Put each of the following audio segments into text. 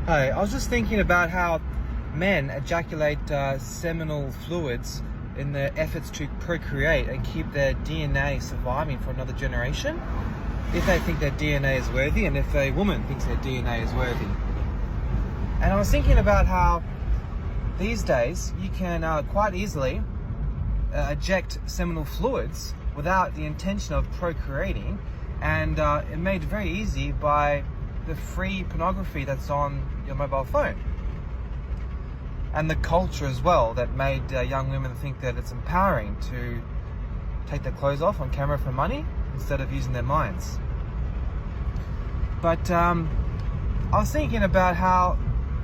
Hi, I was just thinking about how men ejaculate seminal fluids in their efforts to procreate and keep their DNA surviving for another generation, if they think their DNA is worthy and if a woman thinks their DNA is worthy. And I was thinking about how these days you can quite easily eject seminal fluids without the intention of procreating, and it made very easy by the free pornography that's on your mobile phone, and the culture as well that made young women think that it's empowering to take their clothes off on camera for money instead of using their minds. But I was thinking about how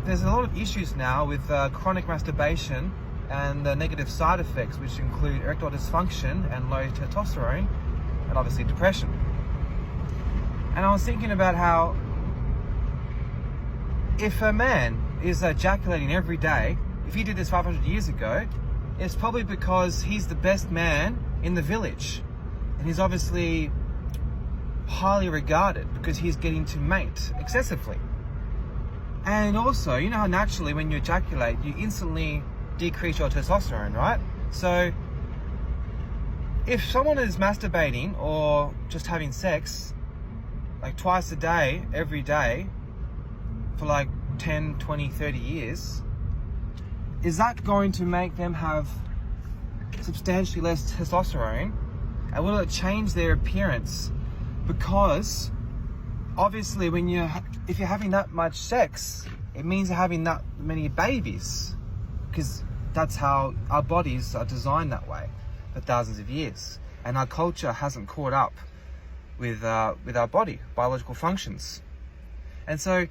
there's a lot of issues now with chronic masturbation and the negative side effects, which include erectile dysfunction and low testosterone, and obviously depression. And I was thinking about how if a man is ejaculating every day, if he did this 500 years ago, it's probably because he's the best man in the village. And he's obviously highly regarded because he's getting to mate excessively. And also, you know how naturally when you ejaculate, you instantly decrease your testosterone, right? So if someone is masturbating or just having sex like twice a day, every day, for like 10, 20, 30 years, is that going to make them have substantially less testosterone? And will it change their appearance? Because obviously if you're having that much sex, it means you're having that many babies, because that's how our bodies are designed that way for thousands of years, and our culture hasn't caught up with our body biological functions. And so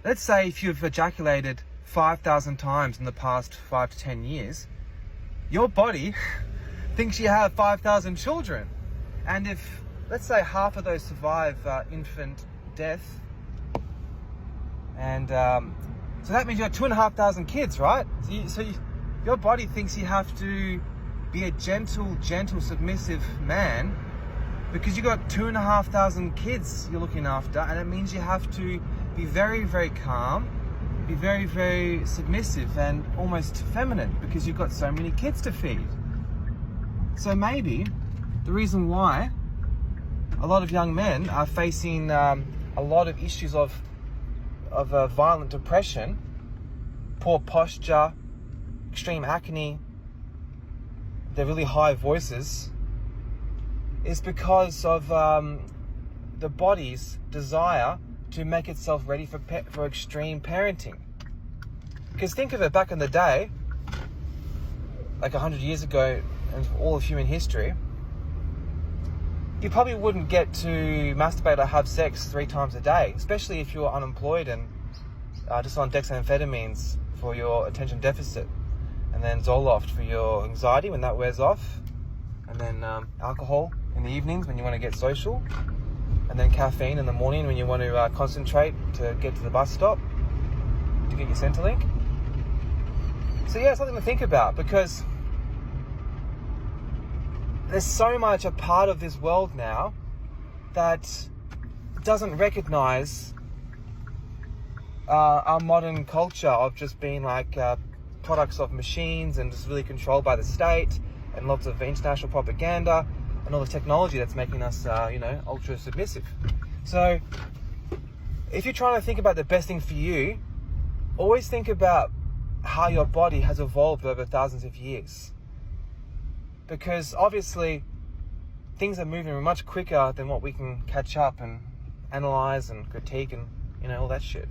let's say if you've ejaculated 5,000 times in the past 5 to 10 years, your body thinks you have 5,000 children. And if, let's say, half of those survive infant death, and so that means you have 2,500 kids, right? Your body thinks you have to be a gentle, submissive man because you got 2,500 kids you're looking after, and it means you have to be very, very calm, be very, very submissive and almost feminine because you've got so many kids to feed. So maybe the reason why a lot of young men are facing a lot of issues of violent depression, poor posture, extreme acne, their really high voices, is because of the body's desire to make itself ready for extreme parenting. Because think of it, back in the day, like 100 years ago, and all of human history, you probably wouldn't get to masturbate or have sex 3 times a day, especially if you were unemployed and just on dexamphetamines for your attention deficit, and then Zoloft for your anxiety when that wears off, and then alcohol in the evenings when you want to get social, and then caffeine in the morning when you want to concentrate to get to the bus stop to get your Centrelink. So yeah, something to think about, because there's so much a part of this world now that doesn't recognize our modern culture of just being like products of machines and just really controlled by the state, and lots of international propaganda and all the technology that's making us, ultra submissive. So if you're trying to think about the best thing for you, always think about how your body has evolved over thousands of years. Because obviously things are moving much quicker than what we can catch up and analyze and critique and, all that shit.